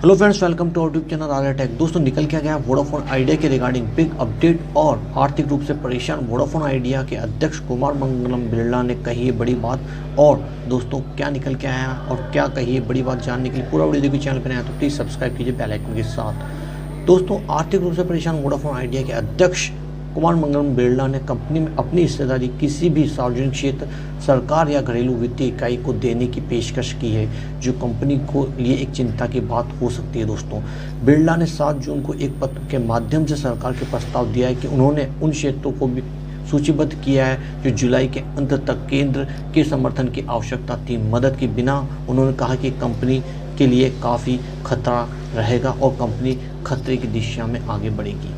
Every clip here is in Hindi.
Hello friends, welcome to YouTube channel Arya tech. दोस्तों, निकल के आ गया वोडाफोन आइडिया के रिगार्डिंग बिग अपडेट और आर्थिक रूप से परेशान वोडाफोन आइडिया के अध्यक्ष कुमार मंगलम बिरला ने कही है बड़ी बात। और दोस्तों, क्या निकल के आया और क्या कही है बड़ी बात जानने के लिए पूरा वीडियो देखिए। चैनल पर नया तो प्लीज़ सब्सक्राइब कीजिए बेल आइकन के साथ। दोस्तों, आर्थिक रूप से परेशान वोडाफोन आइडिया के अध्यक्ष कुमार मंगलम बिरला ने कंपनी में अपनी हिस्सेदारी किसी भी सार्वजनिक क्षेत्र, सरकार या घरेलू वित्तीय इकाई को देने की पेशकश की है, जो कंपनी को लिए एक चिंता की बात हो सकती है। दोस्तों, बिरला ने 7 जून को एक पत्र के माध्यम से सरकार के प्रस्ताव दिया है कि उन्होंने उन क्षेत्रों को भी सूचीबद्ध किया है जो जुलाई के अंत तक केंद्र के समर्थन की आवश्यकता थी। मदद के बिना उन्होंने कहा कि कंपनी के लिए काफ़ी खतरा रहेगा और कंपनी खतरे की दिशा में आगे बढ़ेगी।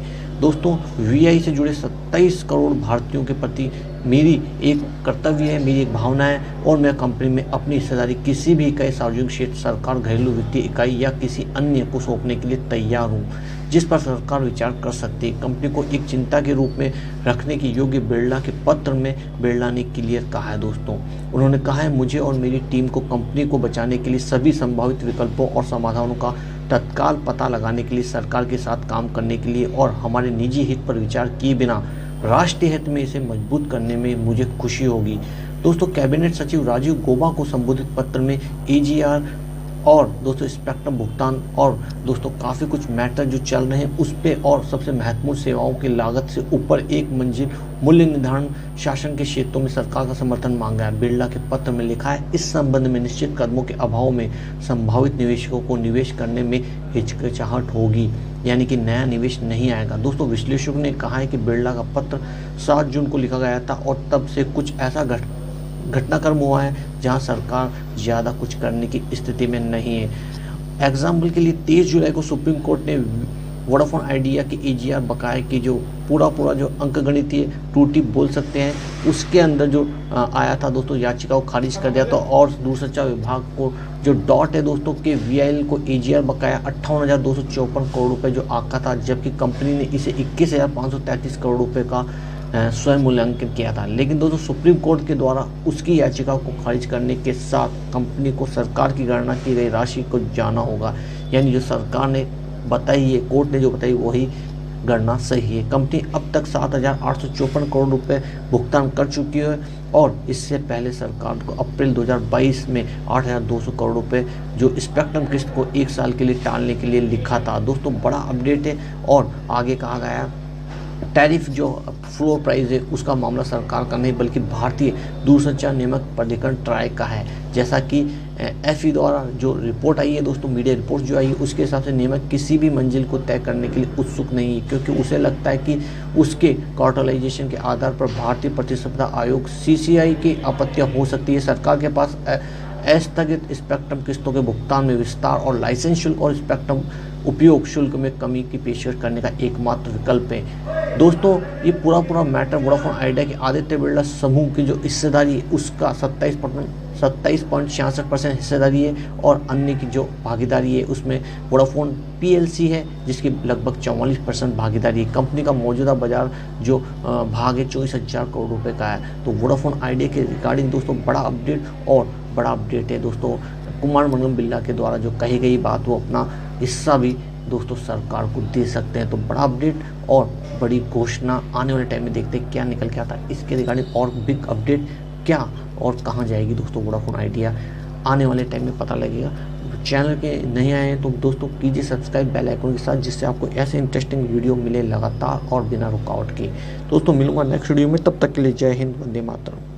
दोस्तों, वीआई से जुड़े 27 करोड़ भारतीयों के प्रति मेरी एक कर्तव्य है, मेरी एक भावना है और मैं कंपनी में अपनी हिस्सेदारी किसी भी इकाई, सार्वजनिक क्षेत्र, सरकार, घरेलू वित्तीय इकाई या किसी अन्य को सौंपने के लिए तैयार हूँ जिस पर सरकार विचार कर सकती है। कंपनी को एक चिंता के रूप में रखने की योग्य बिरला के पत्र में बिरला ने क्लियर कहा है। दोस्तों, उन्होंने कहा है, मुझे और मेरी टीम को कंपनी को बचाने के लिए सभी संभावित विकल्पों और समाधानों का तत्काल पता लगाने के लिए, सरकार के साथ काम करने के लिए और हमारे निजी हित पर विचार किए बिना राष्ट्रीय हित में इसे मजबूत करने में मुझे खुशी होगी। दोस्तों, कैबिनेट सचिव राजीव गौबा को संबोधित पत्र में एजीआर और दोस्तों स्पेक्ट्रम भुगतान और दोस्तों काफ़ी कुछ मैटर जो चल रहे हैं उस पे और सबसे महत्वपूर्ण सेवाओं की लागत से ऊपर एक मंजिल मूल्य निर्धारण शासन के क्षेत्रों में सरकार का समर्थन मांगा है। बिरला के पत्र में लिखा है, इस संबंध में निश्चित कदमों के अभाव में संभावित निवेशकों को निवेश करने में हिचकिचाहट होगी, यानी कि नया निवेश नहीं आएगा। दोस्तों, विश्लेषकों ने कहा है कि बिरला का पत्र 7 जून को लिखा गया था और तब से कुछ ऐसा घटनाक्रम हुआ है जहां सरकार ज़्यादा कुछ करने की स्थिति में नहीं है। एग्जाम्पल के लिए 23 जुलाई को सुप्रीम कोर्ट ने वोडाफोन आइडिया के एजीआर बकाये की जो पूरा जो अंकगणितीय त्रुटि बोल सकते हैं उसके अंदर जो आया था दोस्तों, याचिका को खारिज कर दिया था। और दूरसंचार विभाग को जो डॉट है दोस्तों के वीआईएल को एजीआर बकाया 58,254 करोड़ रुपए जो आका था, जबकि कंपनी ने इसे 21,533 करोड़ रुपए का स्वयं मूल्यांकन किया था। लेकिन दोस्तों, सुप्रीम कोर्ट के द्वारा उसकी याचिका को खारिज करने के साथ कंपनी को सरकार की गणना की गई राशि को जाना होगा, यानी जो सरकार ने बताई है, कोर्ट ने जो बताई वही गणना सही है। कंपनी अब तक 7,854 करोड़ रुपए भुगतान कर चुकी है और इससे पहले सरकार को अप्रैल 2022 में 8,200 करोड़ रुपए जो स्पेक्ट्रम किस्त को 1 साल के लिए टालने के लिए लिखा था। दोस्तों, बड़ा अपडेट है और आगे कहा गया टैरिफ जो फ्लोर प्राइस है उसका मामला सरकार का नहीं बल्कि भारतीय दूरसंचार नियामक प्राधिकरण ट्राई का है। जैसा कि एफई द्वारा जो रिपोर्ट आई है दोस्तों, मीडिया रिपोर्ट जो आई है उसके हिसाब से नियामक किसी भी मंजिल को तय करने के लिए उत्सुक नहीं है, क्योंकि उसे लगता है कि उसके कार्टेलाइजेशन के आधार पर भारतीय प्रतिस्पर्धा आयोग सीसीआई की आपत्तियां हो सकती है। सरकार के पास अस्थगित स्पेक्ट्रम किस्तों के भुगतान में विस्तार और लाइसेंस शुल्क और स्पेक्ट्रम उपयोग शुल्क में कमी की पेशकश करने का एकमात्र विकल्प है। दोस्तों, ये पूरा मैटर वोडाफोन आइडिया के आदित्य बिरला समूह की जो हिस्सेदारी है उसका 27.66% हिस्सेदारी है और अन्य की जो भागीदारी है उसमें वोडाफोन पीएलसी है जिसकी लगभग 44% भागीदारी है। कंपनी का मौजूदा बाजार जो भाग है 24,000 करोड़ रुपए का है। तो वोडाफोन आइडिया के रिगार्डिंग दोस्तों बड़ा अपडेट है दोस्तों। कुमार मंगलम बिरला के द्वारा जो कही गई बात वो अपना हिस्सा भी दोस्तों सरकार को दे सकते हैं। तो बड़ा अपडेट और बड़ी घोषणा आने वाले टाइम में देखते हैं क्या निकल के आता है इसके रिगार्डिंग। और बिग अपडेट क्या और कहाँ जाएगी दोस्तों वोडाफोन आइडिया, आने वाले टाइम में पता लगेगा। चैनल के नहीं आए हैं तो दोस्तों कीजिए सब्सक्राइब बेल आइकन के साथ, जिससे आपको ऐसे इंटरेस्टिंग वीडियो मिले लगातार और बिना रुकावट के। दोस्तों, मिलूंगा नेक्स्ट वीडियो में, तब तक के लिए जय हिंद, वंदे मातरम।